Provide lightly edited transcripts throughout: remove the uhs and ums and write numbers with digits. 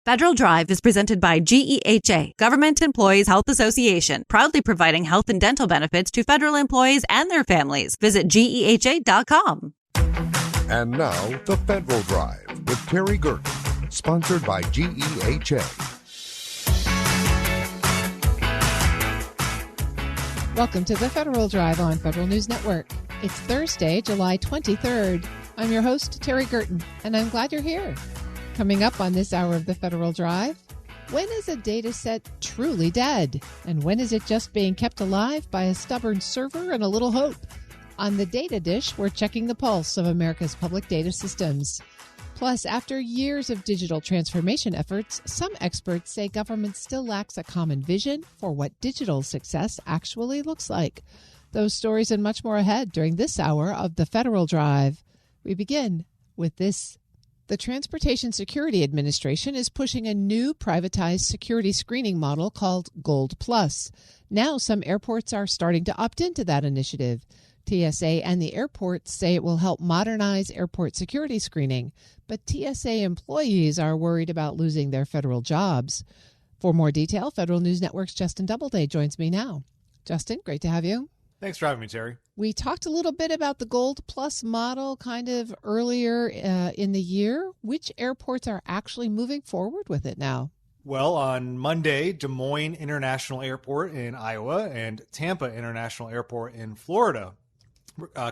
Federal Drive is presented by GEHA, Government Employees Health Association, proudly providing health and dental benefits to federal employees and their families. Visit GEHA.com. And now, the Federal Drive with Terry Gerton, sponsored by GEHA. Welcome to the Federal Drive on Federal News Network. It's Thursday, July 23rd. I'm your host, Terry Gerton, and I'm glad you're here. Coming up on this hour of the Federal Drive, when is a data set truly dead? And when is it just being kept alive by a stubborn server and a little hope? On the Data Dish, we're checking the pulse of America's public data systems. Plus, after years of digital transformation efforts, some experts say government still lacks a common vision for what digital success actually looks like. Those stories and much more ahead during this hour of the Federal Drive. We begin with this. The Transportation Security Administration is pushing a new privatized security screening model called Gold Plus. Now some airports are starting to opt into that initiative. TSA and the airports say it will help modernize airport security screening, but TSA employees are worried about losing their federal jobs. For more detail, Federal News Network's Justin Doubleday joins me now. Justin, great to have you. Thanks for having me, Terry. We talked a little bit about the Gold Plus model kind of earlier in the year. Which airports are actually moving forward with it now? Well, on Monday, Des Moines International Airport in Iowa and Tampa International Airport in Florida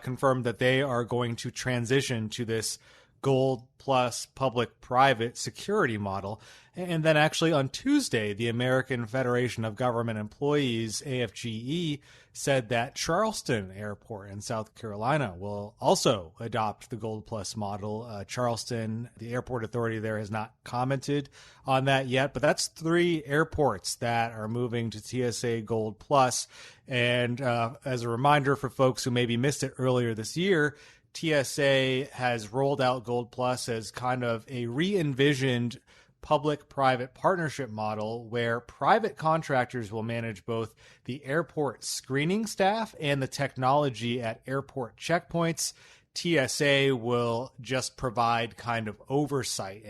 confirmed that they are going to transition to this Gold Plus public-private security model. And then actually on Tuesday, the American Federation of Government Employees, AFGE, said that Charleston Airport in South Carolina will also adopt the Gold Plus model. Charleston, the airport authority there, has not commented on that yet, but that's 3 airports that are moving to TSA Gold Plus. And as a reminder for folks who maybe missed it earlier this year, TSA has rolled out Gold Plus as kind of a re-envisioned public-private partnership model where private contractors will manage both the airport screening staff and the technology at airport checkpoints. TSA will just provide kind of oversight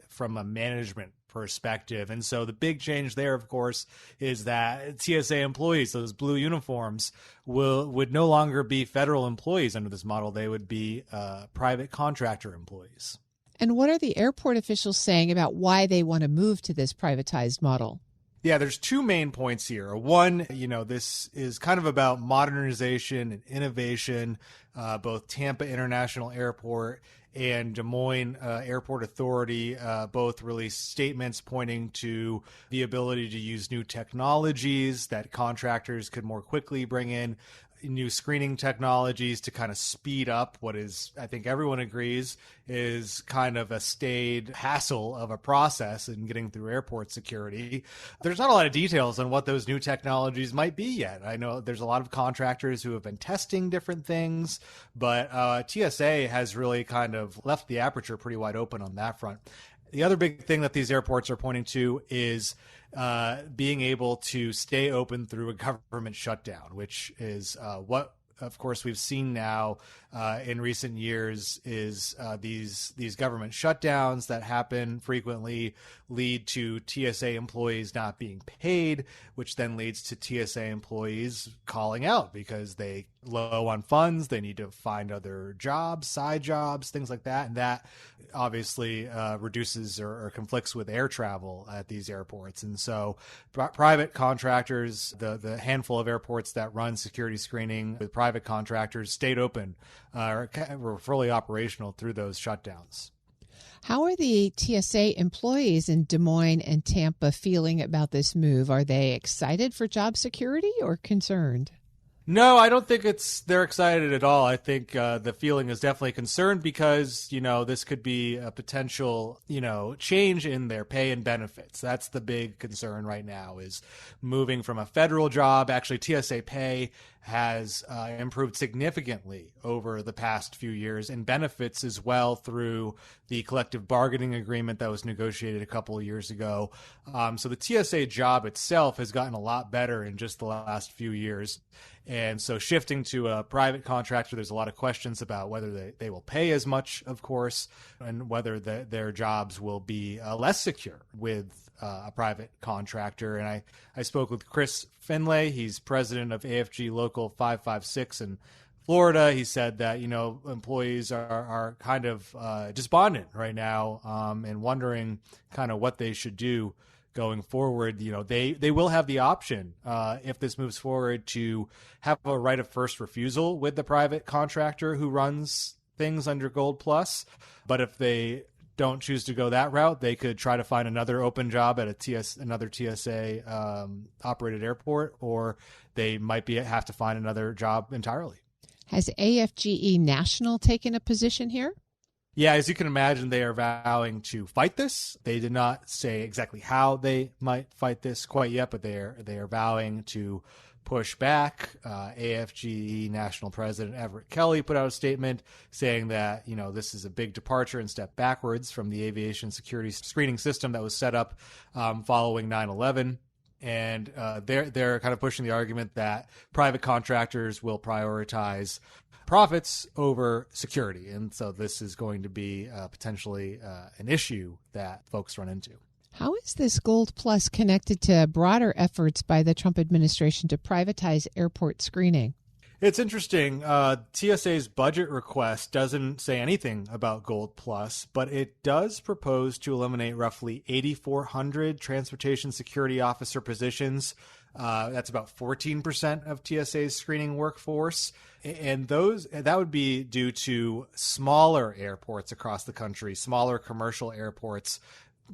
from a management perspective. And so the big change there, of course, is that TSA employees, those blue uniforms, would no longer be federal employees under this model. They would be private contractor employees. And what are the airport officials saying about why they want to move to this privatized model? Yeah, there's 2 main points here. One, this is kind of about modernization and innovation. Both Tampa International Airport and Des Moines Airport Authority both released statements pointing to the ability to use new technologies that contractors could more quickly bring in, new screening technologies to kind of speed up what is, I think everyone agrees, is kind of a staid hassle of a process in getting through airport security. There's not a lot of details on what those new technologies might be yet. I know there's a lot of contractors who have been testing different things, but TSA has really kind of left the aperture pretty wide open on that front. The other big thing that these airports are pointing to is being able to stay open through a government shutdown, which is what, of course, we've seen now in recent years is these government shutdowns that happen frequently lead to TSA employees not being paid, which then leads to TSA employees calling out because they low on funds. They need to find other jobs, side jobs, things like that. And that obviously reduces or conflicts with air travel at these airports. And so private contractors, the handful of airports that run security screening with private contractors stayed open or were fully operational through those shutdowns. How are the TSA employees in Des Moines and Tampa feeling about this move? Are they excited for job security or concerned? No, I don't think they're excited at all. I think the feeling is definitely concerned because, this could be a potential, change in their pay and benefits. That's the big concern right now is moving from a federal job. Actually, TSA pay has improved significantly over the past few years, and benefits as well through the collective bargaining agreement that was negotiated a couple of years ago. So the TSA job itself has gotten a lot better in just the last few years. And so shifting to a private contractor, there's a lot of questions about whether they will pay as much, of course, and whether their jobs will be less secure with a private contractor. And I spoke with Chris Finlay. He's president of AFG Local 556 in Florida. He said that, employees are kind of despondent right now and wondering kind of what they should do going forward. They will have the option if this moves forward to have a right of first refusal with the private contractor who runs things under Gold Plus. But if they don't choose to go that route, they could try to find another open job at another TSA operated airport, or they might have to find another job entirely. Has AFGE National taken a position here? Yeah, as you can imagine, they are vowing to fight this. They did not say exactly how they might fight this quite yet, but they are vowing to push back. AFGE National President Everett Kelly put out a statement saying that, this is a big departure and step backwards from the aviation security screening system that was set up following 9/11. And they're kind of pushing the argument that private contractors will prioritize profits over security. And so this is going to be potentially an issue that folks run into. How is this Gold Plus connected to broader efforts by the Trump administration to privatize airport screening? It's interesting. TSA's budget request doesn't say anything about Gold Plus, but it does propose to eliminate roughly 8,400 transportation security officer positions. That's about 14% of TSA's screening workforce. And that would be due to smaller airports across the country, smaller commercial airports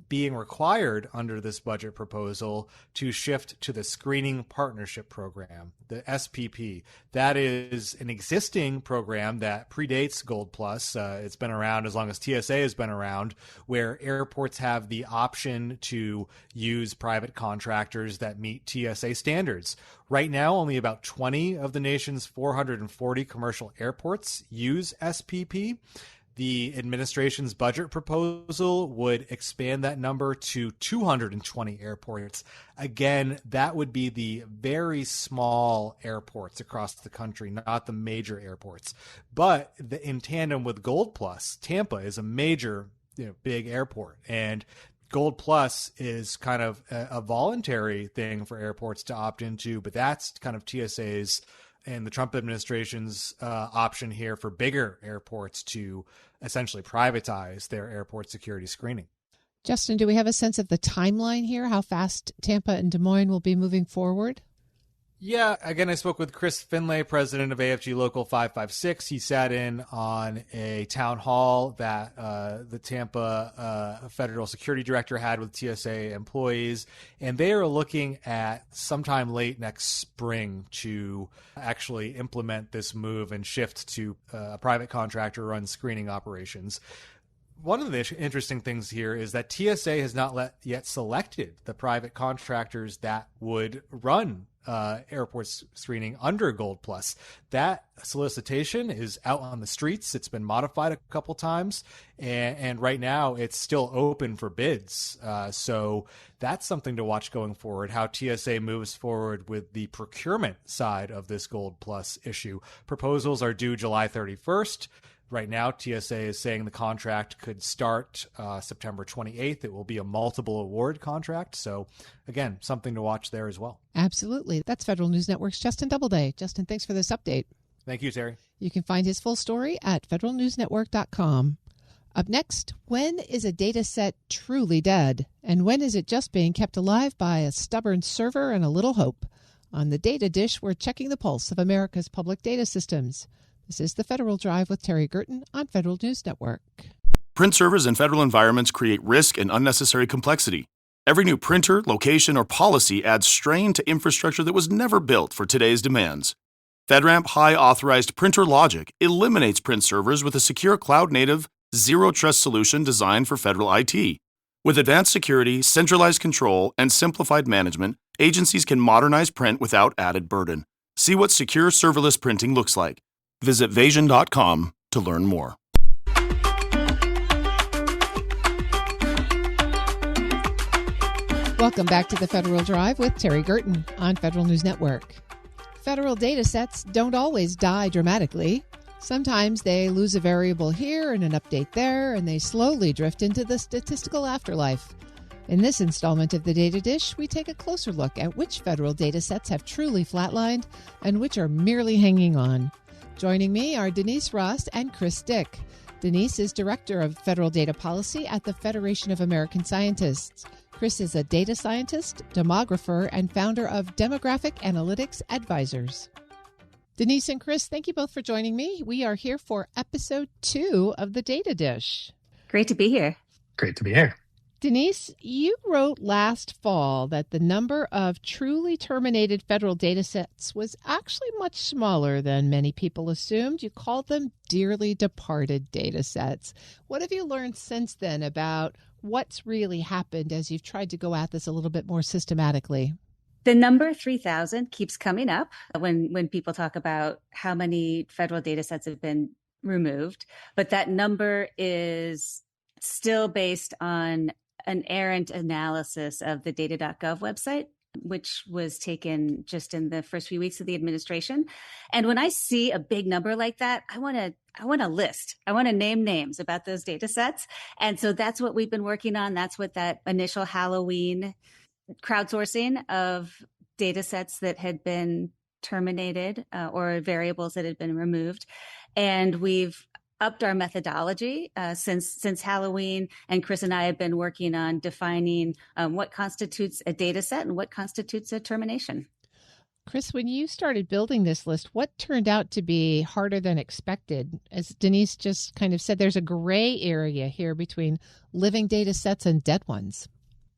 being required under this budget proposal to shift to the Screening Partnership Program, the SPP. That is an existing program that predates Gold Plus. It's been around as long as TSA has been around, where airports have the option to use private contractors that meet TSA standards. Right now, only about 20 of the nation's 440 commercial airports use SPP. The administration's budget proposal would expand that number to 220 airports. Again, that would be the very small airports across the country, not the major airports. But in tandem with Gold Plus, Tampa is a major, big airport, and Gold Plus is kind of a voluntary thing for airports to opt into, but that's kind of TSA's and the Trump administration's option here for bigger airports to essentially privatize their airport security screening. Justin, do we have a sense of the timeline here, how fast Tampa and Des Moines will be moving forward? Yeah, again, I spoke with Chris Finlay, president of AFG Local 556. He sat in on a town hall that the Tampa federal security director had with TSA employees, and they are looking at sometime late next spring to actually implement this move and shift to a private contractor-run screening operations. One of the interesting things here is that TSA has not yet selected the private contractors that would run airport screening under Gold Plus. That solicitation is out on the streets. It's been modified a couple times, and right now it's still open for bids. So that's something to watch going forward, how TSA moves forward with the procurement side of this Gold Plus issue. Proposals are due July 31st. Right now, TSA is saying the contract could start September 28th. It will be a multiple award contract. So, again, something to watch there as well. Absolutely. That's Federal News Network's Justin Doubleday. Justin, thanks for this update. Thank you, Terry. You can find his full story at federalnewsnetwork.com. Up next, when is a data set truly dead? And when is it just being kept alive by a stubborn server and a little hope? On the Data Dish, we're checking the pulse of America's public data systems. This is the Federal Drive with Terry Gerton on Federal News Network. Print servers in federal environments create risk and unnecessary complexity. Every new printer, location, or policy adds strain to infrastructure that was never built for today's demands. FedRAMP High Authorized Printer Logic eliminates print servers with a secure cloud-native, zero-trust solution designed for federal IT. With advanced security, centralized control, and simplified management, agencies can modernize print without added burden. See what secure serverless printing looks like. Visit Vasion.com to learn more. Welcome back to the Federal Drive with Terry Gerton on Federal News Network. Federal data sets don't always die dramatically. Sometimes they lose a variable here and an update there, and they slowly drift into the statistical afterlife. In this installment of the Data Dish, we take a closer look at which federal data sets have truly flatlined and which are merely hanging on. Joining me are Denise Ross and Chris Dick. Denise is Director of Federal Data Policy at the Federation of American Scientists. Chris is a data scientist, demographer, and founder of Demographic Analytics Advisors. Denise and Chris, thank you both for joining me. We are here for episode 2 of the Data Dish. Great to be here. Great to be here. Denise, you wrote last fall that the number of truly terminated federal data sets was actually much smaller than many people assumed. You called them dearly departed data sets. What have you learned since then about what's really happened as you've tried to go at this a little bit more systematically? The number 3,000 keeps coming up when people talk about how many federal data sets have been removed, but that number is still based on an errant analysis of the data.gov website, which was taken just in the first few weeks of the administration. And when I see a big number like that, I want to list. I want to name names about those data sets. And so that's what we've been working on. That's what that initial Halloween crowdsourcing of data sets that had been terminated or variables that had been removed. And we've upped our methodology since Halloween, and Chris and I have been working on defining what constitutes a data set and what constitutes a termination. Chris, when you started building this list, what turned out to be harder than expected? As Denise just kind of said, there's a gray area here between living data sets and dead ones.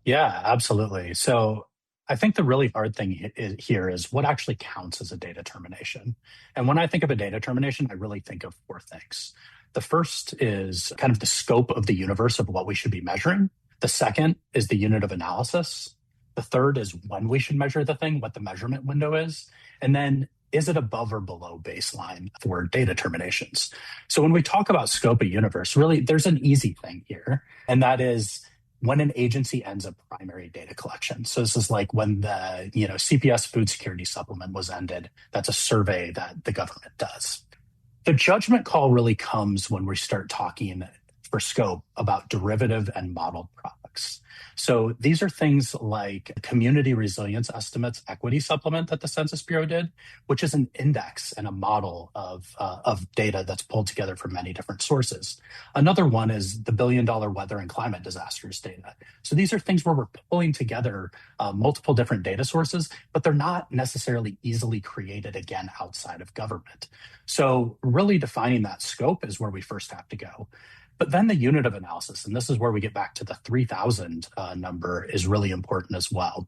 Yeah, absolutely. So I think the really hard thing here is what actually counts as a data termination. And when I think of a data termination, I really think of 4 things. The first is kind of the scope of the universe of what we should be measuring. The second is the unit of analysis. The third is when we should measure the thing, what the measurement window is. And then is it above or below baseline for data terminations? So when we talk about scope of universe, really there's an easy thing here. And that is when an agency ends a primary data collection. So this is like when the CPS food security supplement was ended. That's a survey that the government does. The judgment call really comes when we start talking for scope about derivative and modeled products. So these are things like community resilience estimates equity supplement that the Census Bureau did, which is an index and a model of data that's pulled together from many different sources. Another one is the $1 billion weather and climate disasters data. So these are things where we're pulling together multiple different data sources, but they're not necessarily easily created again outside of government. So really defining that scope is where we first have to go. But then the unit of analysis, and this is where we get back to the 3,000 number, is really important as well.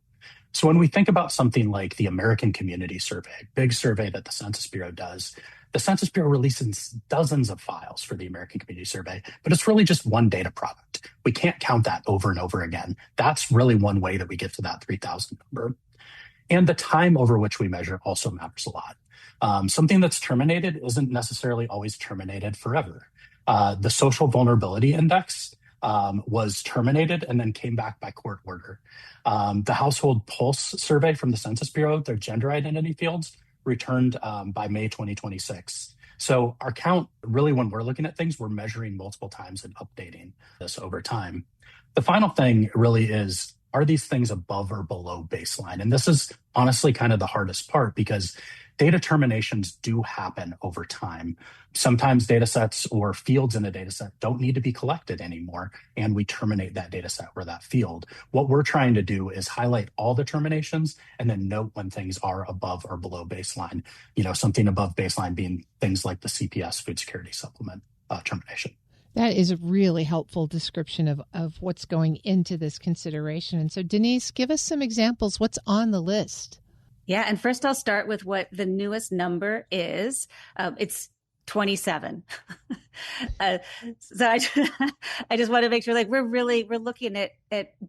So when we think about something like the American Community Survey, big survey that the Census Bureau does, the Census Bureau releases dozens of files for the American Community Survey, but it's really just one data product. We can't count that over and over again. That's really one way that we get to that 3,000 number. And the time over which we measure also matters a lot. Something that's terminated isn't necessarily always terminated forever. The Social Vulnerability Index was terminated and then came back by court order. The Household Pulse survey from the Census Bureau, their gender identity fields, returned by May 2026. So our count, really when we're looking at things, we're measuring multiple times and updating this over time. The final thing really is, are these things above or below baseline? And this is honestly kind of the hardest part because data terminations do happen over time. Sometimes data sets or fields in a data set don't need to be collected anymore, and we terminate that data set or that field. What we're trying to do is highlight all the terminations and then note when things are above or below baseline. Something above baseline being things like the CPS food security supplement termination. That is a really helpful description of what's going into this consideration. And so, Denise, give us some examples. What's on the list? Yeah, and first I'll start with what the newest number is. It's 27. So I just want to make sure, we're looking at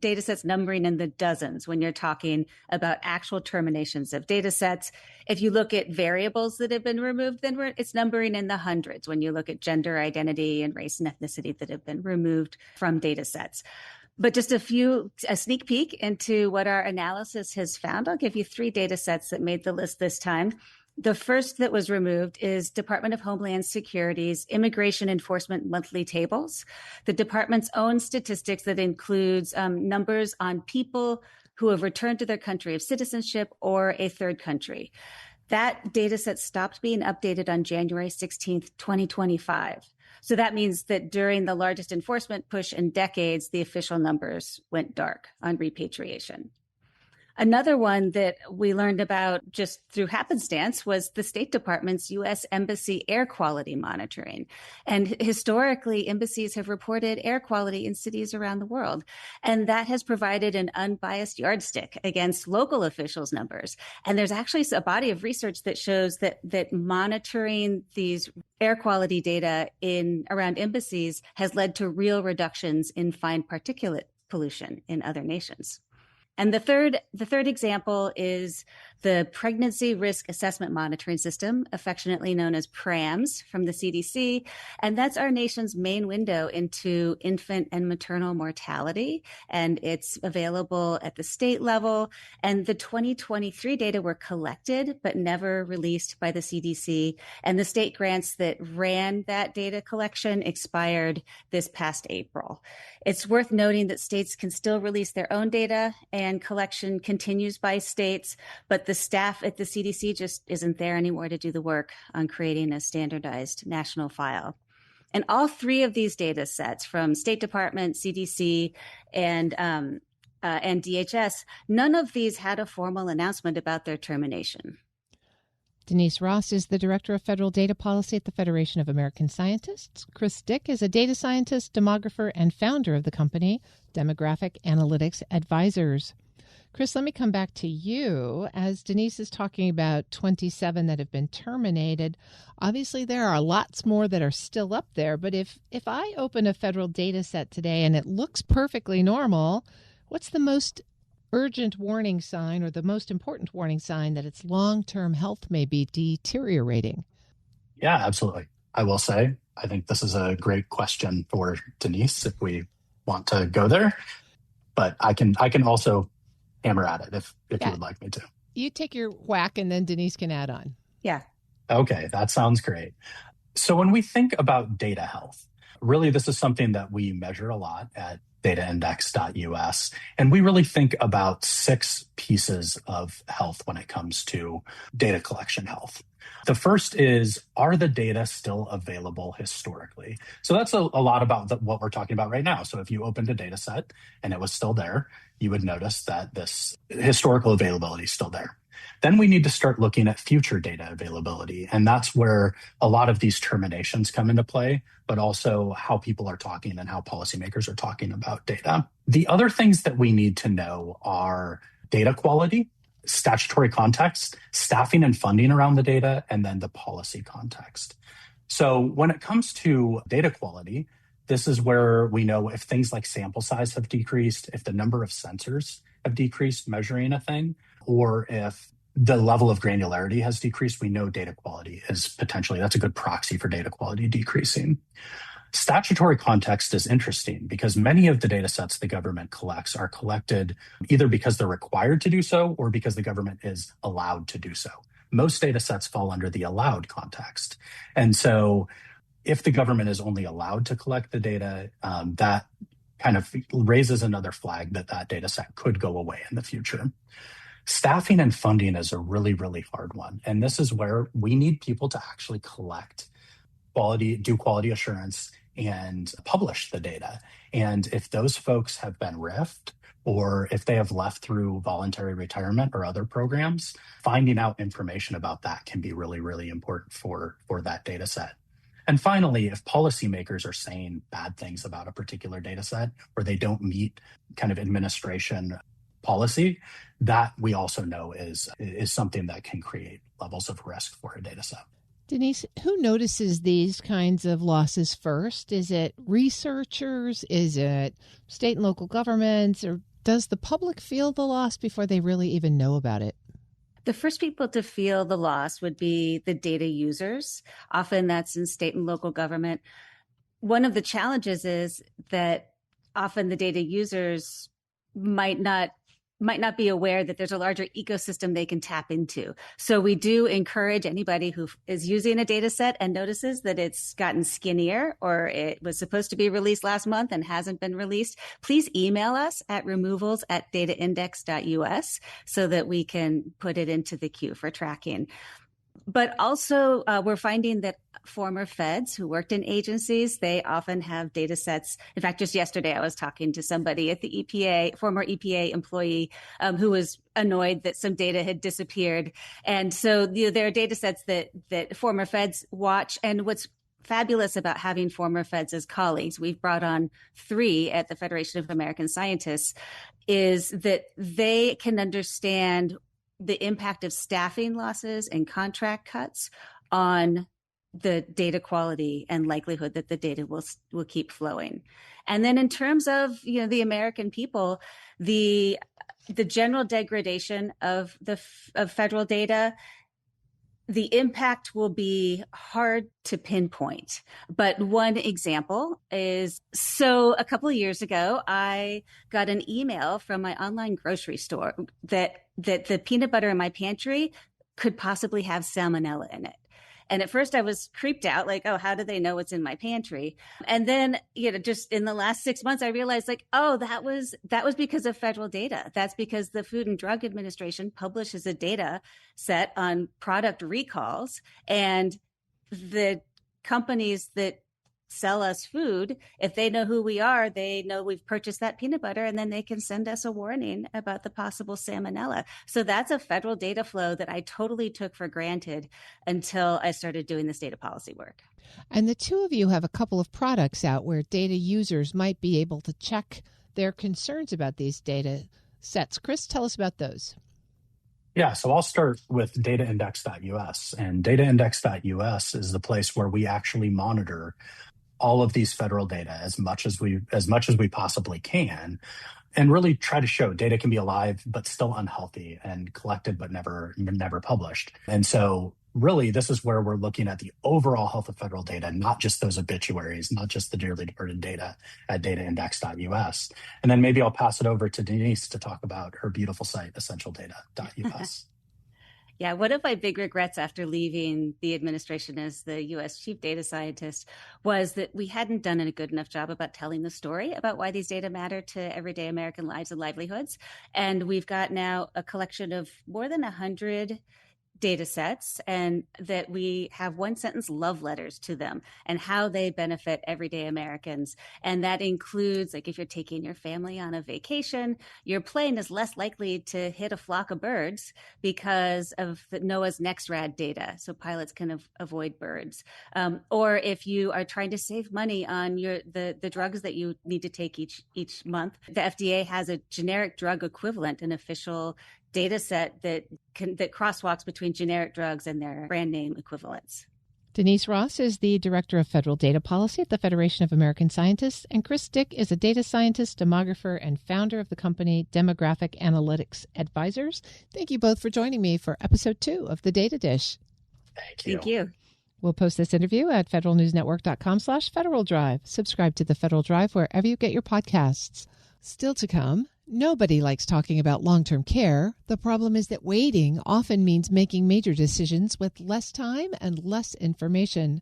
data sets numbering in the dozens when you're talking about actual terminations of data sets. If you look at variables that have been removed, then it's numbering in the hundreds when you look at gender identity and race and ethnicity that have been removed from data sets. But just a sneak peek into what our analysis has found. I'll give you 3 data sets that made the list this time. The first that was removed is Department of Homeland Security's Immigration Enforcement Monthly Tables, the department's own statistics that includes numbers on people who have returned to their country of citizenship or a third country. That data set stopped being updated on January 16th, 2025. So that means that during the largest enforcement push in decades, the official numbers went dark on repatriation. Another one that we learned about just through happenstance was the State Department's U.S. Embassy air quality monitoring. And historically, embassies have reported air quality in cities around the world. And that has provided an unbiased yardstick against local officials' numbers. And there's actually a body of research that shows that monitoring these air quality data around embassies has led to real reductions in fine particulate pollution in other nations. And the third example is the Pregnancy Risk Assessment Monitoring System, affectionately known as PRAMS, from the CDC. And that's our nation's main window into infant and maternal mortality. And it's available at the state level. And the 2023 data were collected, but never released by the CDC. And the state grants that ran that data collection expired this past April. It's worth noting that states can still release their own data, and collection continues by states, but the staff at the CDC just isn't there anymore to do the work on creating a standardized national file. And all three of these data sets, from State Department, CDC, and DHS, none of these had a formal announcement about their termination. Denise Ross is the Director of Federal Data Policy at the Federation of American Scientists. Chris Dick is a data scientist, demographer, and founder of the company, Demographic Analytics Advisors. Chris, let me come back to you. As Denise is talking about 27 that have been terminated, obviously there are lots more that are still up there. But if I open a federal data set today and it looks perfectly normal, what's the most urgent warning sign or the most important warning sign that its long-term health may be deteriorating? Yeah, absolutely. I will say, I think this is a great question for Denise if we want to go there, but I can also hammer at it if you would like me to. You take your whack and then Denise can add on. Yeah. Okay, that sounds great. So when we think about data health, really this is something that we measure a lot at dataindex.us. And we really think about 6 pieces of health when it comes to data collection health. The first is, are the data still available historically? So that's a lot about what we're talking about right now. So if you opened a data set and it was still there, you would notice that this historical availability is still there. Then we need to start looking at future data availability. And that's where a lot of these terminations come into play, but also how people are talking and how policymakers are talking about data. The other things that we need to know are data quality, statutory context, staffing and funding around the data, and then the policy context. So when it comes to data quality, this is where we know if things like sample size have decreased, if the number of sensors have decreased measuring a thing, or if the level of granularity has decreased, we know data quality is potentially, that's a good proxy for data quality decreasing. Statutory context is interesting because many of the data sets the government collects are collected either because they're required to do so or because the government is allowed to do so. Most data sets fall under the allowed context. And so if the government is only allowed to collect the data, that kind of raises another flag that data set could go away in the future. Staffing and funding is a really, really hard one. And this is where we need people to actually collect quality, do quality assurance, and publish the data. And if those folks have been RIF'd, or if they have left through voluntary retirement or other programs, finding out information about that can be really, really important for that data set. And finally, if policymakers are saying bad things about a particular data set or they don't meet kind of administration policy, that we also know is something that can create levels of risk for a data set. Denise, who notices these kinds of losses first? Is it researchers? Is it state and local governments? Or does the public feel the loss before they really even know about it? The first people to feel the loss would be the data users. Often that's in state and local government. One of the challenges is that often the data users might not might not be aware that there's a larger ecosystem they can tap into. So we do encourage anybody who is using a data set and notices that it's gotten skinnier or it was supposed to be released last month and hasn't been released, please email us at removals@dataindex.us so that we can put it into the queue for tracking. But also, we're finding that former feds who worked in agencies, they often have data sets. In fact, just yesterday, I was talking to somebody at the EPA, former EPA employee, who was annoyed that some data had disappeared. And so there are data sets that former feds watch. And what's fabulous about having former feds as colleagues, we've brought on 3 at the Federation of American Scientists, is that they can understand the impact of staffing losses and contract cuts on the data quality and likelihood that the data will keep flowing. And then in terms of, the American people, the general degradation of federal data, the impact will be hard to pinpoint. But one example is, so a couple of years ago, I got an email from my online grocery store that the peanut butter in my pantry could possibly have salmonella in it. And at first I was creeped out, like, oh, how do they know what's in my pantry? And then, just in the last 6 months, I realized, like, oh, that was because of federal data. That's because the Food and Drug Administration publishes a data set on product recalls, and the companies that sell us food, if they know who we are, they know we've purchased that peanut butter, and then they can send us a warning about the possible salmonella. So that's a federal data flow that I totally took for granted until I started doing this data policy work. And the two of you have a couple of products out where data users might be able to check their concerns about these data sets. Chris, tell us about those. Yeah, so I'll start with dataindex.us. And dataindex.us is the place where we actually monitor all of these federal data as much as we possibly can, and really try to show data can be alive but still unhealthy, and collected but never published. And so really, this is where we're looking at the overall health of federal data, not just those obituaries, not just the dearly departed data at dataindex.us. And then maybe I'll pass it over to Denise to talk about her beautiful site, essentialdata.us. Yeah, one of my big regrets after leaving the administration as the U.S. chief data scientist was that we hadn't done a good enough job about telling the story about why these data matter to everyday American lives and livelihoods. And we've got now a collection of more than 100 data sets, and that we have one sentence love letters to them and how they benefit everyday Americans. And that includes, like, if you're taking your family on a vacation, your plane is less likely to hit a flock of birds because of the NOAA's NextRad data, so pilots can avoid birds. Or if you are trying to save money on the drugs that you need to take each month, the FDA has a generic drug equivalent, an official data set that crosswalks between generic drugs and their brand name equivalents. Denise Ross is the Director of Federal Data Policy at the Federation of American Scientists, and Chris Dick is a data scientist, demographer, and founder of the company Demographic Analytics Advisors. Thank you both for joining me for episode 2 of The Data Dish. Thank you. We'll post this interview at federalnewsnetwork.com/Federal Drive. Subscribe to the Federal Drive wherever you get your podcasts. Still to come, nobody likes talking about long-term care. The problem is that waiting often means making major decisions with less time and less information.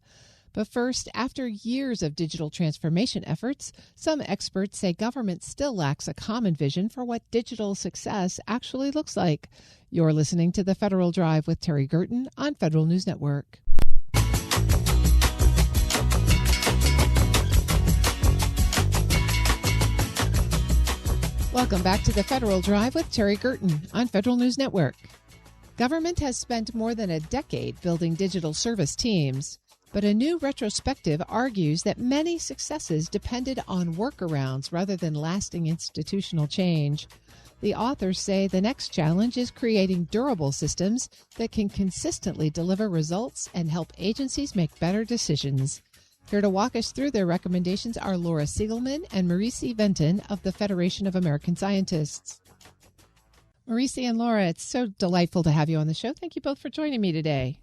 But first, after years of digital transformation efforts, some experts say government still lacks a common vision for what digital success actually looks like. You're listening to The Federal Drive with Terry Gerton on Federal News Network. Welcome back to the Federal Drive with Terry Gerton on Federal News Network. Government has spent more than a decade building digital service teams, but a new retrospective argues that many successes depended on workarounds rather than lasting institutional change. The authors say the next challenge is creating durable systems that can consistently deliver results and help agencies make better decisions. Here to walk us through their recommendations are Laura Siegelman and Maurice Venton of the Federation of American Scientists. Maurice and Laura, it's so delightful to have you on the show. Thank you both for joining me today.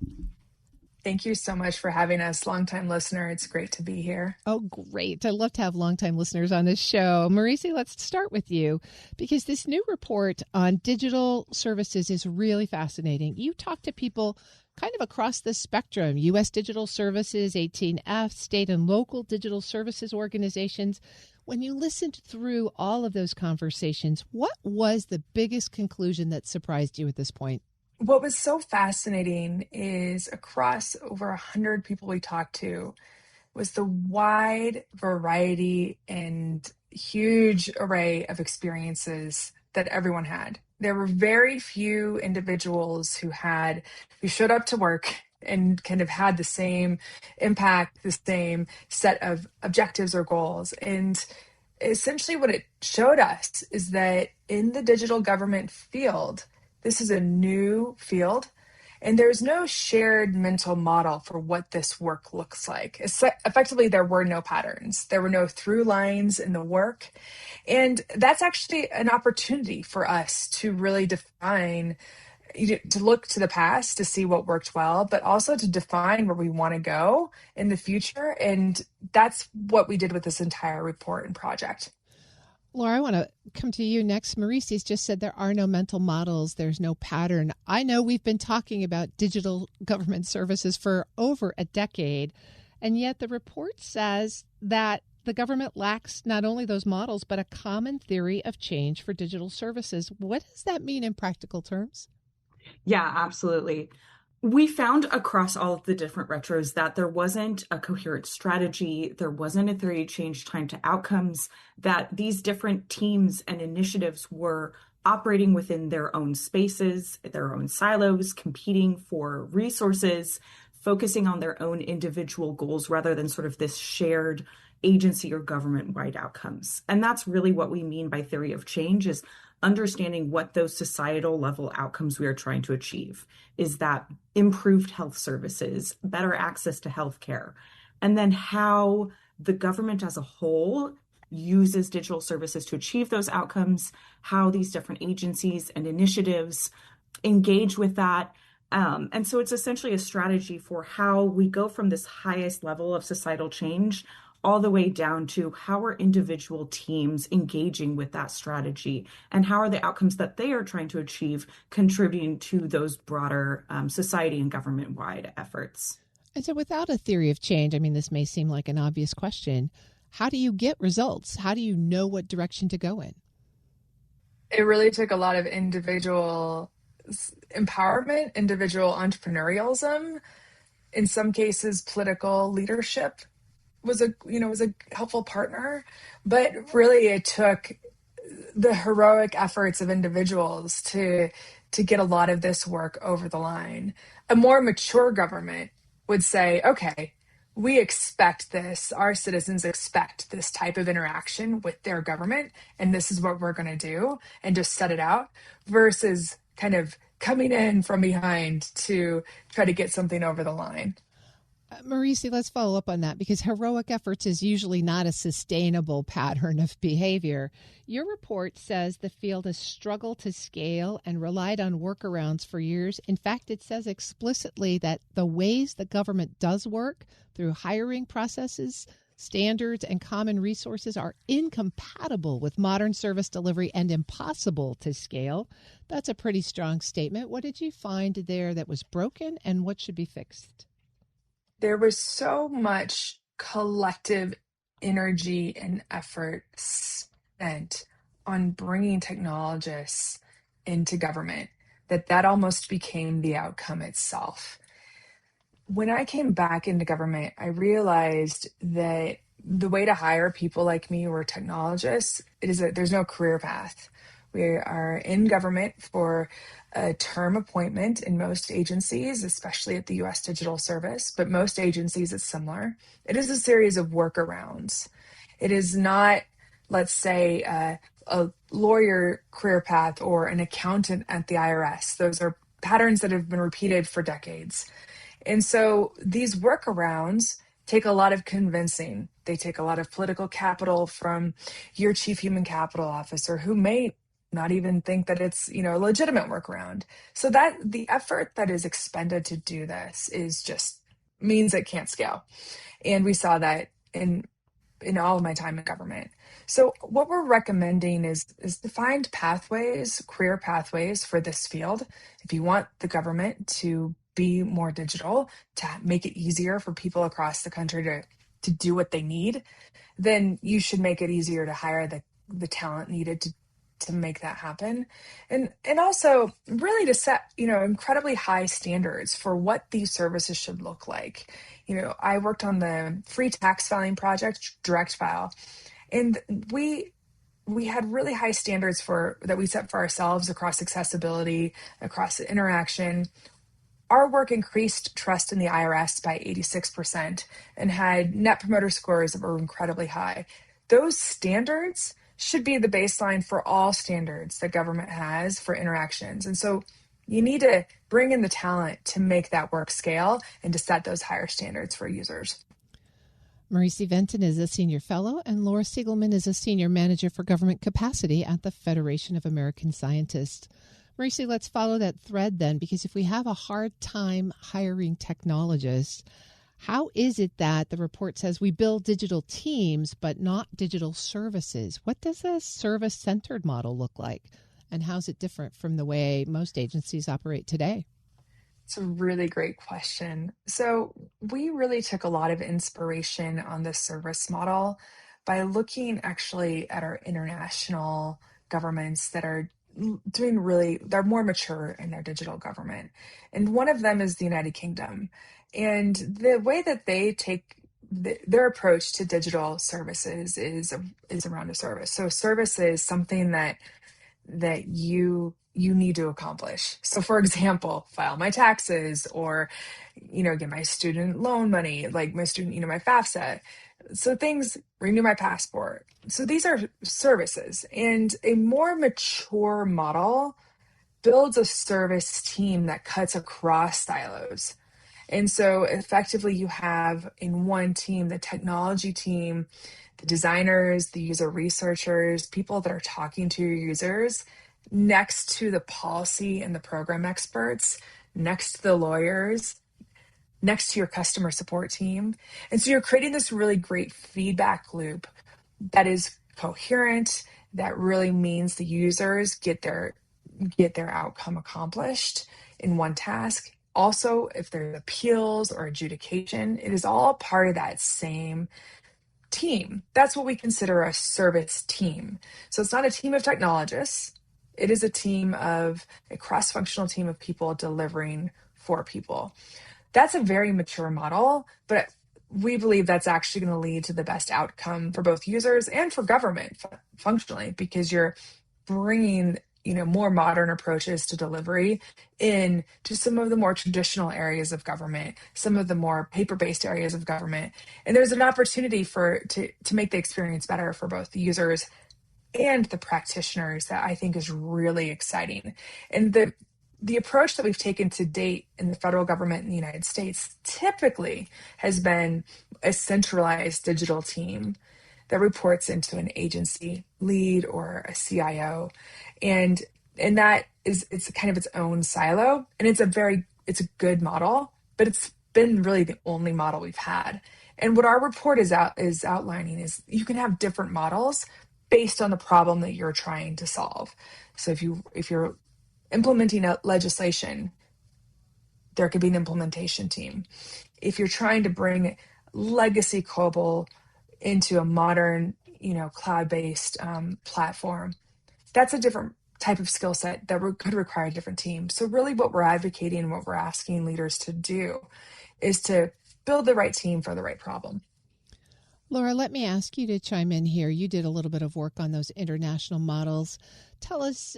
Thank you so much for having us. Longtime listener. It's great to be here. Oh, great. I love to have longtime listeners on this show. Marisi, let's start with you because this new report on digital services is really fascinating. You talk to people kind of across the spectrum, U.S. Digital Services, 18F, state and local digital services organizations. When you listened through all of those conversations, what was the biggest conclusion that surprised you at this point? What was so fascinating is across over 100 people we talked to was the wide variety and huge array of experiences that everyone had. There were very few individuals who showed up to work and kind of had the same impact, the same set of objectives or goals. And essentially what it showed us is that in the digital government field, this is a new field, and there's no shared mental model for what this work looks like. Effectively, there were no patterns. There were no through lines in the work. And that's actually an opportunity for us to really define, to look to the past to see what worked well, but also to define where we want to go in the future. And that's what we did with this entire report and project. Laura, I want to come to you next. Marisi's just said there are no mental models. There's no pattern. I know we've been talking about digital government services for over a decade, and yet the report says that the government lacks not only those models, but a common theory of change for digital services. What does that mean in practical terms? Yeah, absolutely. We found across all of the different retros that there wasn't a coherent strategy, there wasn't a theory of change time to outcomes, that these different teams and initiatives were operating within their own spaces, their own silos, competing for resources, focusing on their own individual goals rather than sort of this shared agency or government-wide outcomes. And that's really what we mean by theory of change, is understanding what those societal level outcomes we are trying to achieve. Is that improved health services, better access to healthcare, and then how the government as a whole uses digital services to achieve those outcomes, how these different agencies and initiatives engage with that. And so it's essentially a strategy for how we go from this highest level of societal change all the way down to how are individual teams engaging with that strategy, and how are the outcomes that they are trying to achieve contributing to those broader society and government-wide efforts. And so without a theory of change, I mean, this may seem like an obvious question, how do you get results? How do you know what direction to go in? It really took a lot of individual empowerment, individual entrepreneurialism, in some cases political leadership was a helpful partner, but really it took the heroic efforts of individuals to get a lot of this work over the line. A more mature government would say, okay, we expect this, our citizens expect this type of interaction with their government, and this is what we're going to do, and just set it out, versus kind of coming in from behind to try to get something over the line. Marisi, let's follow up on that, because heroic efforts is usually not a sustainable pattern of behavior. Your report says the field has struggled to scale and relied on workarounds for years. In fact, it says explicitly that the ways the government does work through hiring processes, standards, and common resources are incompatible with modern service delivery and impossible to scale. That's a pretty strong statement. What did you find there that was broken, and what should be fixed? There was so much collective energy and effort spent on bringing technologists into government that almost became the outcome itself. When I came back into government, I realized that the way to hire people like me who are technologists, there's no career path. We are in government for a term appointment in most agencies, especially at the U.S. Digital Service, but most agencies it's similar. It is a series of workarounds. It is not, let's say, a lawyer career path or an accountant at the IRS. Those are patterns that have been repeated for decades. And so these workarounds take a lot of convincing. They take a lot of political capital from your chief human capital officer, who may not even think that it's, a legitimate workaround. So that the effort that is expended to do this is just means it can't scale. And we saw that in all of my time in government. So what we're recommending is defined pathways, career pathways for this field. If you want the government to be more digital, to make it easier for people across the country to do what they need, then you should make it easier to hire the talent needed to make that happen. And also really to set, incredibly high standards for what these services should look like. I worked on the free tax filing project, Direct File, and we had really high standards that we set for ourselves across accessibility, across interaction. Our work increased trust in the IRS by 86% and had net promoter scores that were incredibly high. Those standards should be the baseline for all standards that government has for interactions. And so you need to bring in the talent to make that work scale and to set those higher standards for users. Marisi Venton is a senior fellow, and Laura Siegelman is a senior manager for government capacity at the Federation of American Scientists. Marisi, let's follow that thread then, because if we have a hard time hiring technologists, how is it that the report says we build digital teams but not digital services? What does a service-centered model look like, and how is it different from the way most agencies operate today? It's a really great question. So we really took a lot of inspiration on the service model by looking actually at our international governments that are they're more mature in their digital government. And one of them is the United Kingdom. And the way that they take their approach to digital services is around a service. So service is something that you need to accomplish. So for example, file my taxes, or, get my student loan money, like my FAFSA. So things, renew my passport. So these are services, and a more mature model builds a service team that cuts across silos. And so effectively you have in one team, the technology team, the designers, the user researchers, people that are talking to your users, next to the policy and the program experts, next to the lawyers, next to your customer support team. And so you're creating this really great feedback loop that is coherent, that really means the users get their outcome accomplished in one task. Also, if there's appeals or adjudication, it is all part of that same team. That's what we consider a service team. So it's not a team of technologists. It is a cross-functional team of people delivering for people. That's a very mature model, but we believe that's actually going to lead to the best outcome for both users and for government functionally, because you're bringing more modern approaches to delivery in to some of the more traditional areas of government, some of the more paper-based areas of government. And there's an opportunity to make the experience better for both the users and the practitioners that I think is really exciting. And the approach that we've taken to date in the federal government in the United States typically has been a centralized digital team that reports into an agency lead or a CIO. And that it's kind of its own silo. And it's a good model, but it's been really the only model we've had. And what our report is outlining is you can have different models based on the problem that you're trying to solve. So if you're implementing a legislation, there could be an implementation team. If you're trying to bring legacy COBOL into a modern, cloud-based platform, that's a different type of skill set that could require a different team. So really what we're advocating and what we're asking leaders to do is to build the right team for the right problem. Laura, let me ask you to chime in here. You did a little bit of work on those international models. Tell us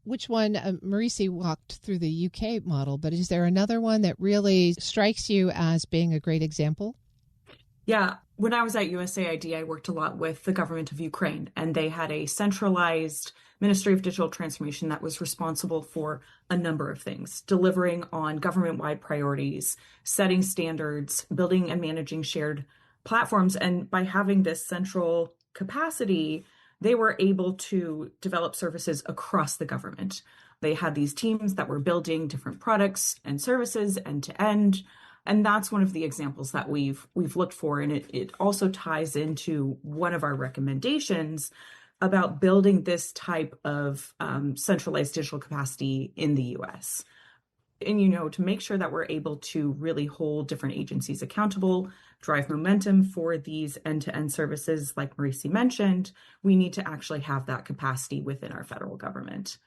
which one. Marisi walked through the UK model, but is there another one that really strikes you as being a great example? Yeah. When I was at USAID, I worked a lot with the government of Ukraine, and they had a centralized Ministry of Digital Transformation that was responsible for a number of things, delivering on government-wide priorities, setting standards, building and managing shared platforms. And by having this central capacity, they were able to develop services across the government. They had these teams that were building different products and services end to end. And that's one of the examples that we've looked for. And it also ties into one of our recommendations about building this type of centralized digital capacity in the US. And, to make sure that we're able to really hold different agencies accountable, drive momentum for these end-to-end services, like Marisi mentioned, we need to actually have that capacity within our federal government.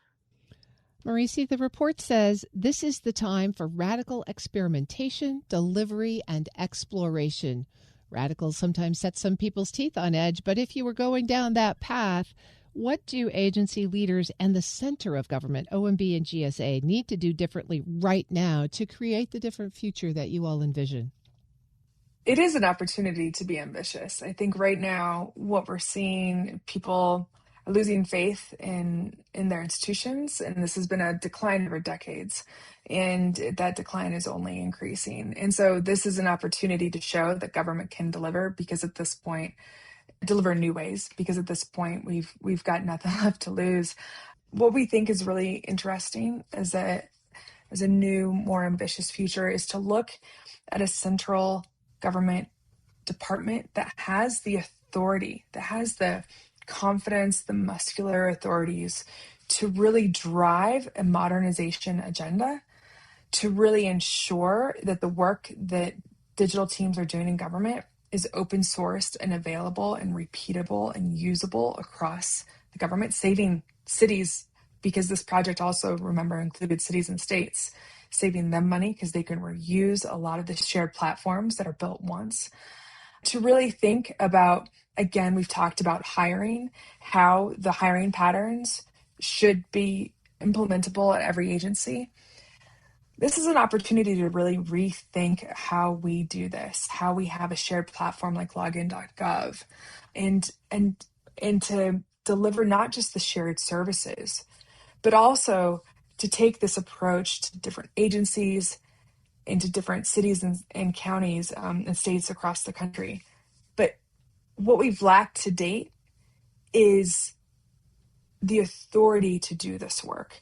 Marisi, the report says this is the time for radical experimentation, delivery, and exploration. Radical sometimes sets some people's teeth on edge, but if you were going down that path, what do agency leaders and the center of government, OMB and GSA, need to do differently right now to create the different future that you all envision? It is an opportunity to be ambitious. I think right now what we're seeing, people are losing faith in their institutions, and this has been a decline over decades, and that decline is only increasing. And so this is an opportunity to show that government can deliver, because at this point, deliver in new ways, because at this point we've got nothing left to lose. What we think is really interesting as a new, more ambitious future is to look at a central government department that has the authority, that has the confidence, the muscular authorities to really drive a modernization agenda, to really ensure that the work that digital teams are doing in government is open sourced and available and repeatable and usable across the government, saving cities, because this project also, remember, included cities and states, saving them money because they can reuse a lot of the shared platforms that are built once. To really think about, again, we've talked about hiring, how the hiring patterns should be implementable at every agency. This is an opportunity to really rethink how we do this, how we have a shared platform like login.gov, and to deliver not just the shared services, but also to take this approach to different agencies, into different cities and counties and states across the country. But what we've lacked to date is the authority to do this work,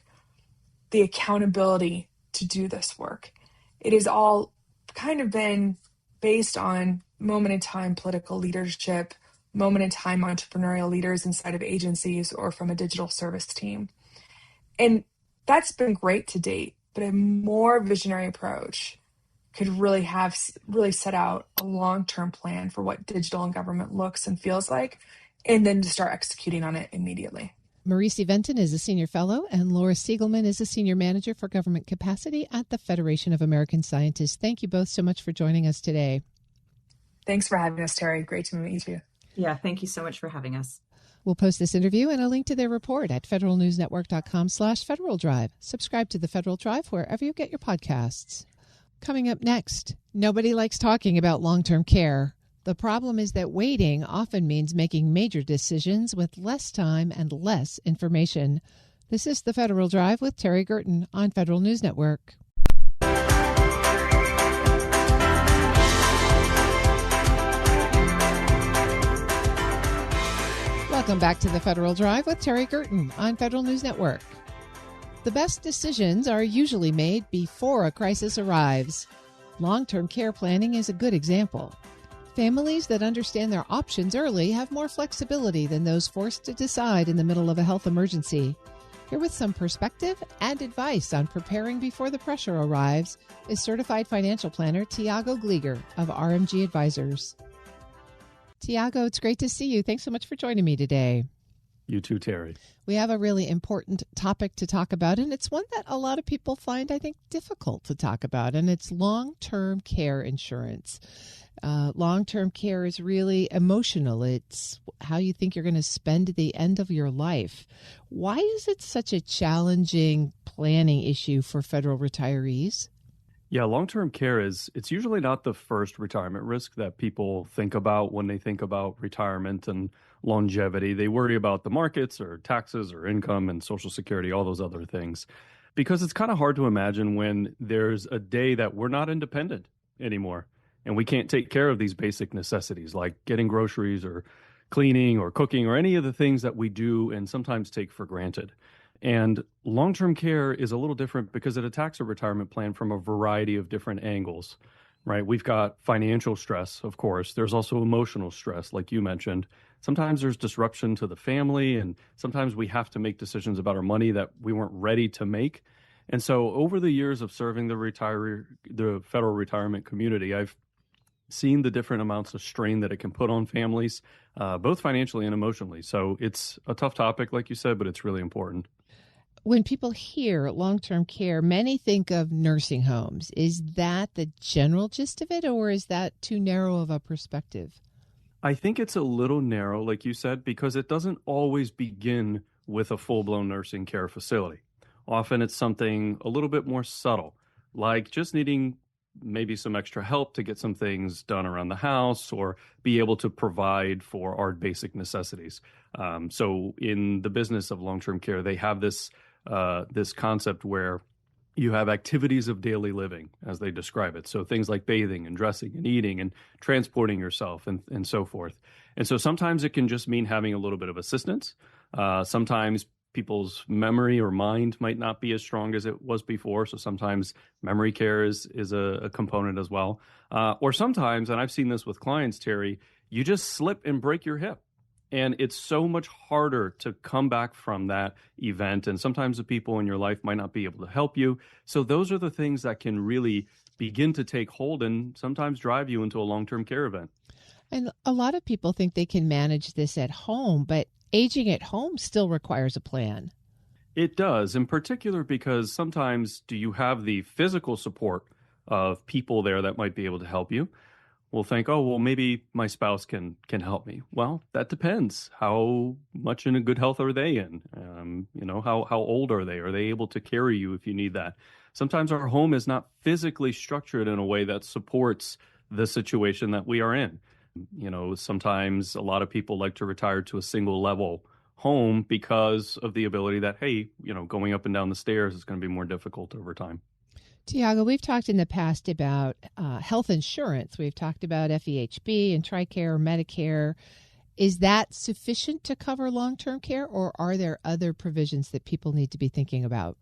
the accountability to do this work. It has all kind of been based on moment in time political leadership, moment in time entrepreneurial leaders inside of agencies or from a digital service team. And that's been great to date, but a more visionary approach could really set out a long-term plan for what digital and government looks and feels like, and then to start executing on it immediately. Marisi Venton is a senior fellow, and Laura Siegelman is a senior manager for government capacity at the Federation of American Scientists. Thank you both so much for joining us today. Thanks for having us, Terry. Great to meet you. Yeah, thank you so much for having us. We'll post this interview and a link to their report at federalnewsnetwork.com/Federal Drive. Subscribe to the Federal Drive wherever you get your podcasts. Coming up next, nobody likes talking about long-term care. The problem is that waiting often means making major decisions with less time and less information. This is the Federal Drive with Terry Gerton on Federal News Network. Welcome back to the Federal Drive with Terry Gerton on Federal News Network. The best decisions are usually made before a crisis arrives. Long-term care planning is a good example. Families that understand their options early have more flexibility than those forced to decide in the middle of a health emergency. Here with some perspective and advice on preparing before the pressure arrives is certified financial planner Tiago Glieger of RMG Advisors. Tiago, it's great to see you. Thanks so much for joining me today. You too, Terry. We have a really important topic to talk about, and it's one that a lot of people find, I think, difficult to talk about, and it's long-term care insurance. Long-term care is really emotional. It's how you think you're going to spend the end of your life. Why is it such a challenging planning issue for federal retirees? Yeah, long-term care it's usually not the first retirement risk that people think about when they think about retirement and longevity. They worry about the markets or taxes or income and Social Security, all those other things, because it's kind of hard to imagine when there's a day that we're not independent anymore and we can't take care of these basic necessities like getting groceries or cleaning or cooking or any of the things that we do and sometimes take for granted. And long-term care is a little different because it attacks a retirement plan from a variety of different angles. right? We've got financial stress, of course. There's also emotional stress, like you mentioned. Sometimes there's disruption to the family, and sometimes we have to make decisions about our money that we weren't ready to make. And so over the years of serving the federal retirement community, I've seen the different amounts of strain that it can put on families, both financially and emotionally. So it's a tough topic, like you said, but it's really important. When people hear long-term care, many think of nursing homes. Is that the general gist of it, or is that too narrow of a perspective? I think it's a little narrow, like you said, because it doesn't always begin with a full-blown nursing care facility. Often it's something a little bit more subtle, like just needing maybe some extra help to get some things done around the house or be able to provide for our basic necessities. So in the business of long-term care, they have this concept where you have activities of daily living, as they describe it. So things like bathing and dressing and eating and transporting yourself and so forth. And so sometimes it can just mean having a little bit of assistance. Sometimes people's memory or mind might not be as strong as it was before. So sometimes memory care is a component as well. Or sometimes, and I've seen this with clients, Terry, you just slip and break your hip. And it's so much harder to come back from that event. And sometimes the people in your life might not be able to help you. So those are the things that can really begin to take hold and sometimes drive you into a long-term care event. And a lot of people think they can manage this at home, but aging at home still requires a plan. It does, in particular, because sometimes do you have the physical support of people there that might be able to help you? We'll think, oh, well, maybe my spouse can help me. Well, that depends. How much in a good health are they in? How old are they? Are they able to carry you if you need that? Sometimes our home is not physically structured in a way that supports the situation that we are in. Sometimes a lot of people like to retire to a single level home because of the ability that, hey, going up and down the stairs is going to be more difficult over time. Tiago, we've talked in the past about health insurance. We've talked about FEHB and TRICARE, Medicare. Is that sufficient to cover long-term care, or are there other provisions that people need to be thinking about?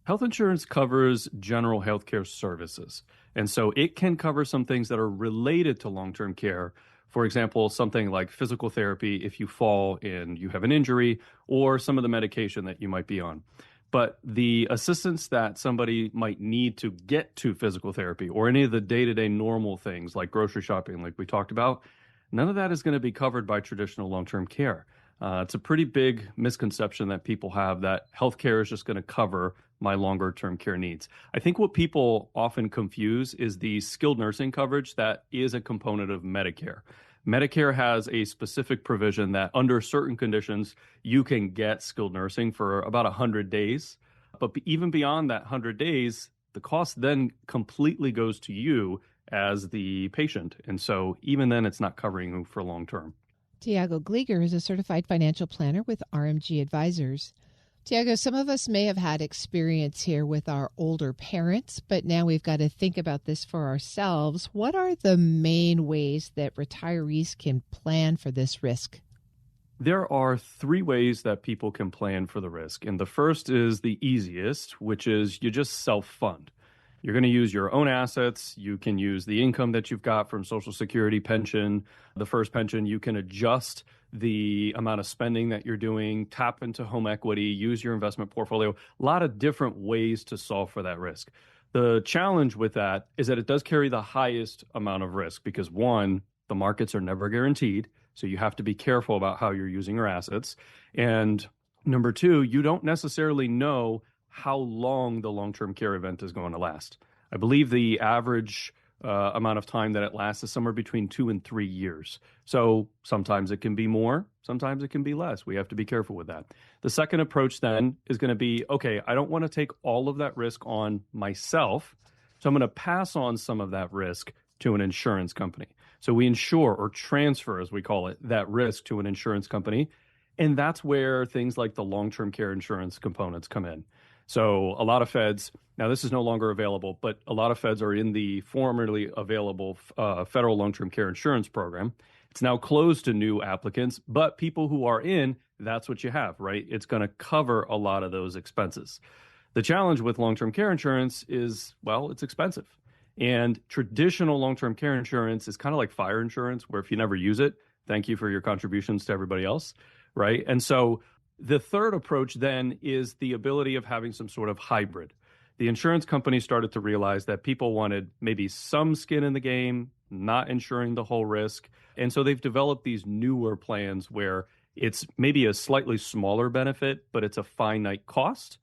Health insurance covers general healthcare services, and so it can cover some things that are related to long-term care. For example, something like physical therapy if you fall and you have an injury, or some of the medication that you might be on. But the assistance that somebody might need to get to physical therapy or any of the day-to-day normal things like grocery shopping, like we talked about, none of that is going to be covered by traditional long-term care. It's a pretty big misconception that people have that healthcare is just going to cover my longer-term care needs. I think what people often confuse is the skilled nursing coverage that is a component of Medicare. Medicare has a specific provision that under certain conditions, you can get skilled nursing for about 100 days. But even beyond that 100 days, the cost then completely goes to you as the patient. And so even then, it's not covering you for long term. Tiago Glieger is a certified financial planner with RMG Advisors. Tiago, some of us may have had experience here with our older parents, but now we've got to think about this for ourselves. What are the main ways that retirees can plan for this risk? There are three ways that people can plan for the risk. And the first is the easiest, which is you just self-fund. You're going to use your own assets. You can use the income that you've got from Social Security pension, the first pension. You can adjust the amount of spending that you're doing, tap into home equity, use your investment portfolio. A lot of different ways to solve for that risk. The challenge with that is that it does carry the highest amount of risk because, one, the markets are never guaranteed. So you have to be careful about how you're using your assets. And number two, you don't necessarily know how long the long-term care event is going to last. I believe the average amount of time that it lasts is somewhere between 2 and 3 years. So sometimes it can be more, sometimes it can be less. We have to be careful with that. The second approach then is going to be, okay, I don't want to take all of that risk on myself. So I'm going to pass on some of that risk to an insurance company. So we insure or transfer, as we call it, that risk to an insurance company. And that's where things like the long-term care insurance components come in. So a lot of feds, now this is no longer available, but a lot of feds are in the formerly available federal long-term care insurance program. It's now closed to new applicants, but people who are in, that's what you have, right? It's going to cover a lot of those expenses. The challenge with long-term care insurance is, well, it's expensive. And traditional long-term care insurance is kind of like fire insurance, where if you never use it, thank you for your contributions to everybody else, right? And so the third approach then is the ability of having some sort of hybrid. The insurance companies started to realize that people wanted maybe some skin in the game, not insuring the whole risk. And so they've developed these newer plans where it's maybe a slightly smaller benefit, but it's a finite cost,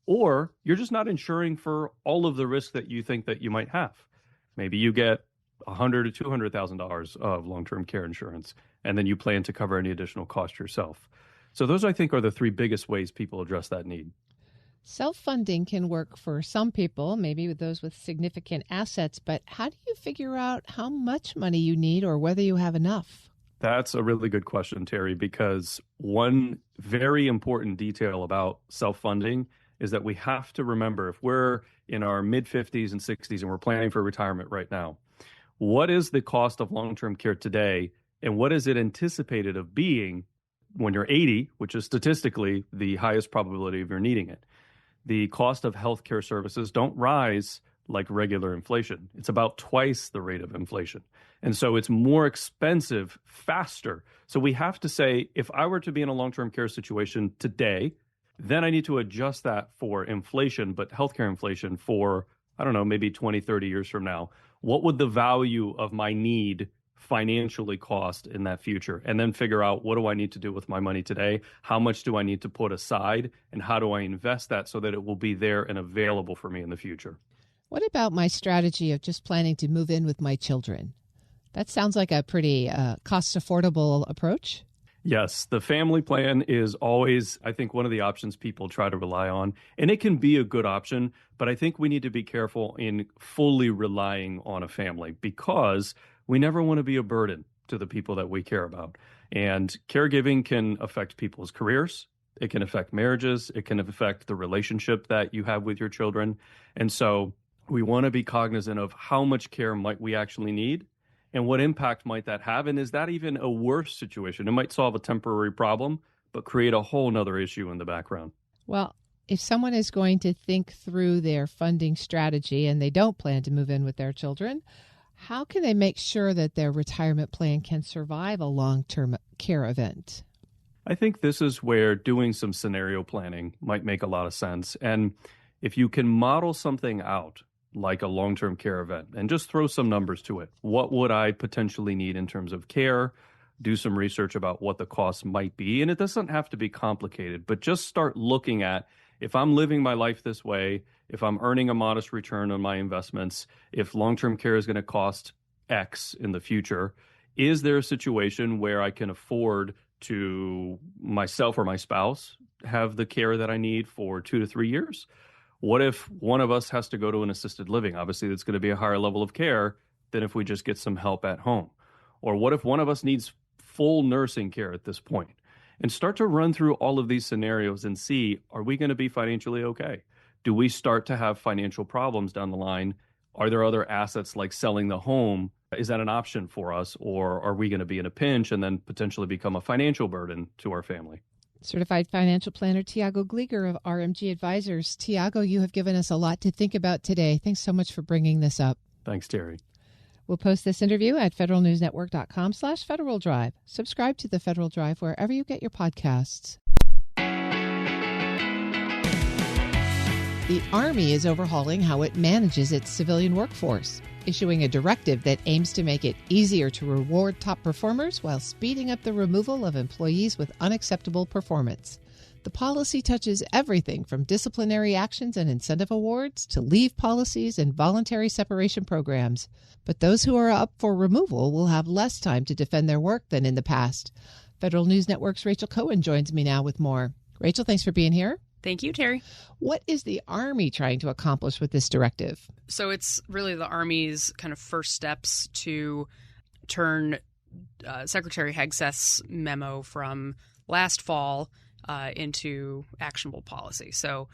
or you're just not insuring for all of the risk that you think that you might have. Maybe you get $100,000 to $200,000 of long-term care insurance, and then you plan to cover any additional cost yourself. So those, I think, are the three biggest ways people address that need. Self-funding can work for some people, maybe with those with significant assets, but how do you figure out how much money you need or whether you have enough? That's a really good question, Terry, because one very important detail about self-funding is that we have to remember, if we're in our mid-50s and 60s and we're planning for retirement right now, what is the cost of long-term care today, and what is it anticipated of being when you're 80, which is statistically the highest probability of your needing it? The cost of healthcare services don't rise like regular inflation. It's about twice the rate of inflation. And so it's more expensive faster. So we have to say, if I were to be in a long-term care situation today, then I need to adjust that for inflation, but healthcare inflation for, I don't know, maybe 20, 30 years from now. What would the value of my need financially cost in that future? And then figure out, what do I need to do with my money today? How much do I need to put aside? And how do I invest that so that it will be there and available for me in the future? What about my strategy of just planning to move in with my children? That sounds like a pretty cost-affordable approach. Yes, the family plan is always, I think, one of the options people try to rely on. And it can be a good option, but I think we need to be careful in fully relying on a family, because we never want to be a burden to the people that we care about. And caregiving can affect people's careers. It can affect marriages. It can affect the relationship that you have with your children. And so we want to be cognizant of how much care might we actually need, and what impact might that have? And is that even a worse situation? It might solve a temporary problem, but create a whole nother issue in the background. Well, if someone is going to think through their funding strategy and they don't plan to move in with their children, how can they make sure that their retirement plan can survive a long-term care event? I think this is where doing some scenario planning might make a lot of sense. And if you can model something out, like a long-term care event, and just throw some numbers to it. What would I potentially need in terms of care? Do some research about what the costs might be. And it doesn't have to be complicated, but just start looking at, if I'm living my life this way, if I'm earning a modest return on my investments, if long-term care is going to cost X in the future, is there a situation where I can afford to myself or my spouse have the care that I need for 2 to 3 years? What if one of us has to go to an assisted living? Obviously, that's going to be a higher level of care than if we just get some help at home. Or what if one of us needs full nursing care at this point? And start to run through all of these scenarios and see, are we going to be financially okay? Do we start to have financial problems down the line? Are there other assets like selling the home? Is that an option for us? Or are we going to be in a pinch and then potentially become a financial burden to our family? Certified financial planner Tiago Glieger of RMG Advisors. Tiago, you have given us a lot to think about today. Thanks so much for bringing this up. Thanks, Terry. We'll post this interview at federalnewsnetwork.com/Federal Drive. Subscribe to the Federal Drive wherever you get your podcasts. The Army is overhauling how it manages its civilian workforce, issuing a directive that aims to make it easier to reward top performers while speeding up the removal of employees with unacceptable performance. The policy touches everything from disciplinary actions and incentive awards to leave policies and voluntary separation programs. But those who are up for removal will have less time to defend their work than in the past. Federal News Network's Rachel Cohen joins me now with more. Rachel, thanks for being here. Thank you, Terry. What is the Army trying to accomplish with this directive? So it's really the Army's kind of first steps to turn Secretary Hegseth's memo from last fall into actionable policy. So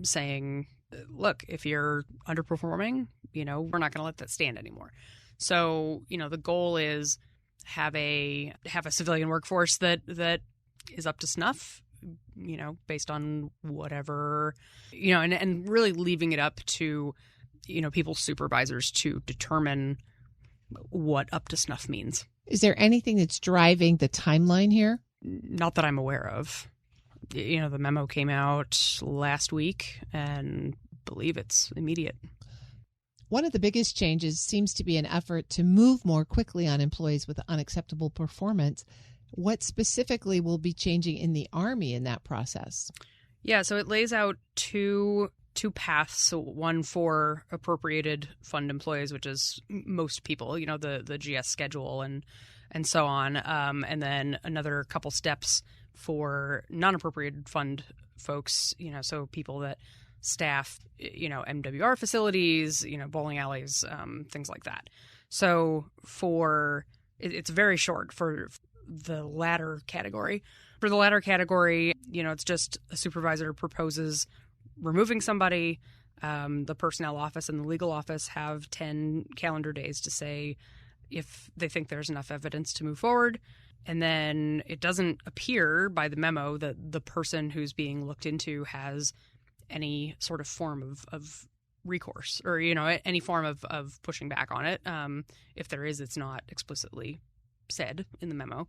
saying, look, if you're underperforming, we're not going to let that stand anymore. So, the goal is have a civilian workforce that is up to snuff, based on whatever, and really leaving it up to people's supervisors to determine what up to snuff means. Is there anything that's driving the timeline here? Not that I'm aware of. The memo came out last week, and I believe it's immediate. One of the biggest changes seems to be an effort to move more quickly on employees with unacceptable performance. What specifically will be changing in the Army in that process? Yeah, so it lays out two paths. So one for appropriated fund employees, which is most people, the GS schedule and so on. And then another couple steps for non-appropriated fund folks, so people that staff, MWR facilities, bowling alleys, things like that. So it's very short for the latter category. For the latter category, it's just a supervisor proposes removing somebody. The personnel office and the legal office have 10 calendar days to say if they think there's enough evidence to move forward. And then it doesn't appear by the memo that the person who's being looked into has any sort of form of recourse or, any form of pushing back on it. If there is, it's not explicitly said in the memo.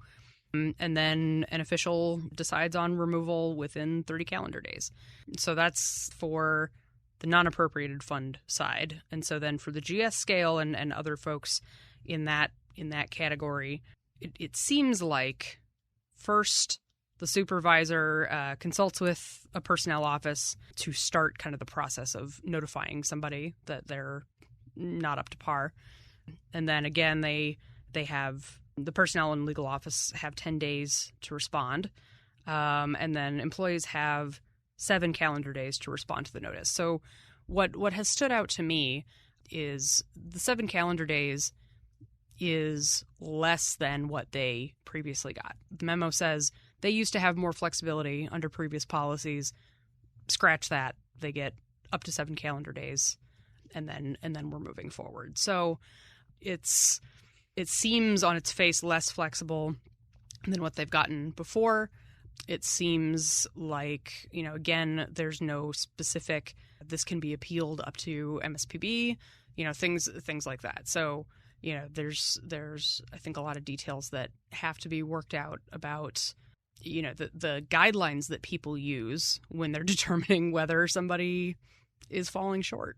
And then an official decides on removal within 30 calendar days. So that's for the non-appropriated fund side. And so then for the GS scale and other folks in that category, it seems like first the supervisor consults with a personnel office to start kind of the process of notifying somebody that they're not up to par. And then again, they have the personnel and legal office have 10 days to respond. And then employees have 7 calendar days to respond to the notice. So what has stood out to me is the 7 calendar days is less than what they previously got. The memo says they used to have more flexibility under previous policies. Scratch that. They get up to 7 calendar days, and then we're moving forward. So it seems on its face less flexible than what they've gotten before. It seems like, again, there's no specific, this can be appealed up to MSPB, things like that. So, there's I think a lot of details that have to be worked out about, the guidelines that people use when they're determining whether somebody is falling short.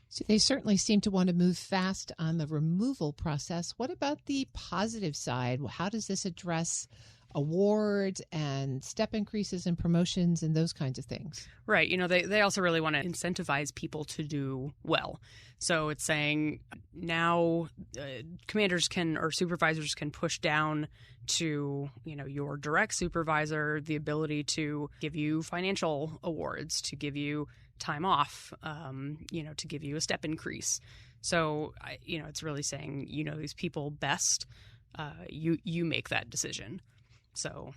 So they certainly seem to want to move fast on the removal process. What about the positive side? How does this address awards and step increases and promotions and those kinds of things? Right. They also really want to incentivize people to do well. So it's saying now commanders or supervisors can push down to, your direct supervisor the ability to give you financial awards, to give you time off, to give you a step increase. So, it's really saying, these people best, you make that decision. So,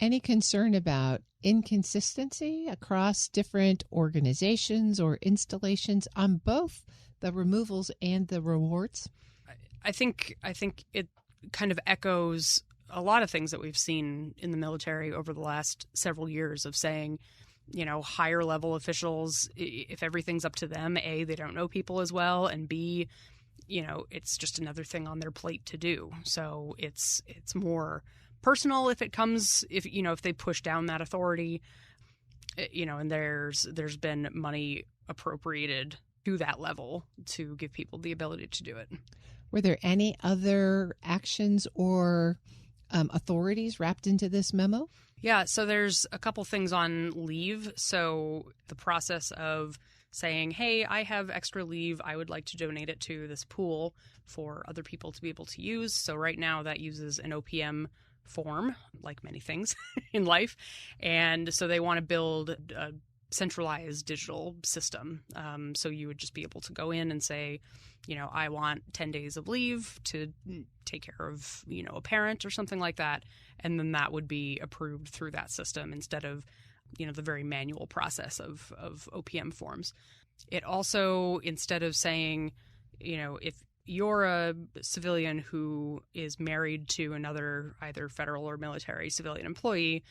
any concern about inconsistency across different organizations or installations on both the removals and the rewards? I think it kind of echoes a lot of things that we've seen in the military over the last several years of saying, higher level officials, if everything's up to them, A, they don't know people as well, and B, it's just another thing on their plate to do. So it's more personal if they push down that authority, and there's been money appropriated to that level to give people the ability to do it. Were there any other actions or authorities wrapped into this memo? Yeah, so there's a couple things on leave. So the process of saying, hey, I have extra leave. I would like to donate it to this pool for other people to be able to use. So right now that uses an OPM form, like many things in life. And so they want to build a centralized digital system. So you would just be able to go in and say, I want 10 days of leave to take care of, a parent or something like that. And then that would be approved through that system instead of, the very manual process of OPM forms. It also, instead of saying, if you're a civilian who is married to another either federal or military civilian employee,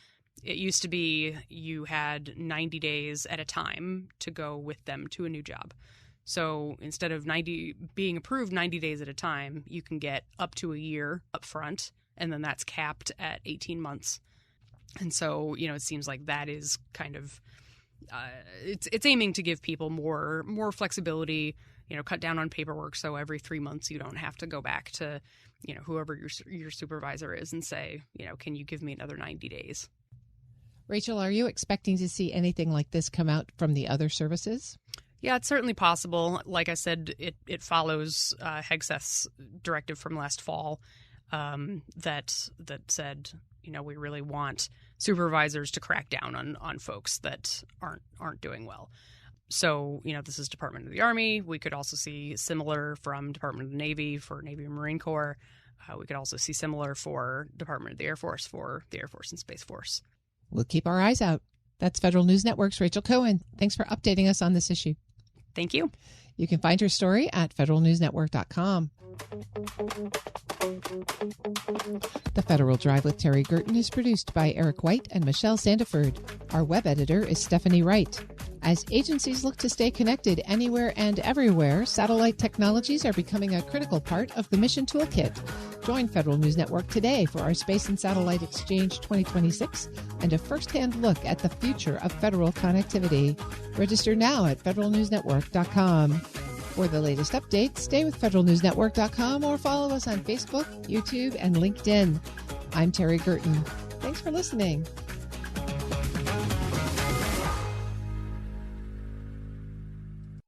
it used to be you had 90 days at a time to go with them to a new job. So instead of being approved 90 days at a time, you can get up to a year up front, and then that's capped at 18 months. And so, it seems like that is kind of it's aiming to give people more flexibility, cut down on paperwork. So every 3 months you don't have to go back to, whoever your supervisor is and say, can you give me another 90 days? Rachel, are you expecting to see anything like this come out from the other services? Yeah, it's certainly possible. Like I said, it follows Hegseth's directive from last fall that said, we really want supervisors to crack down on folks that aren't doing well. So, this is Department of the Army. We could also see similar from Department of the Navy for Navy and Marine Corps. We could also see similar for Department of the Air Force for the Air Force and Space Force. We'll keep our eyes out. That's Federal News Network's Rachel Cohen. Thanks for updating us on this issue. Thank you. You can find her story at federalnewsnetwork.com. The Federal Drive with Terry Gerton is produced by Eric White and Michelle Sandiford. Our web editor is Stephanie Wright. As agencies look to stay connected anywhere and everywhere, satellite technologies are becoming a critical part of the mission toolkit. Join Federal News Network today for our Space and Satellite Exchange 2026 and a first-hand look at the future of federal connectivity. Register now at federalnewsnetwork.com. For the latest updates, stay with federalnewsnetwork.com or follow us on Facebook, YouTube, and LinkedIn. I'm Terry Gerton. Thanks for listening.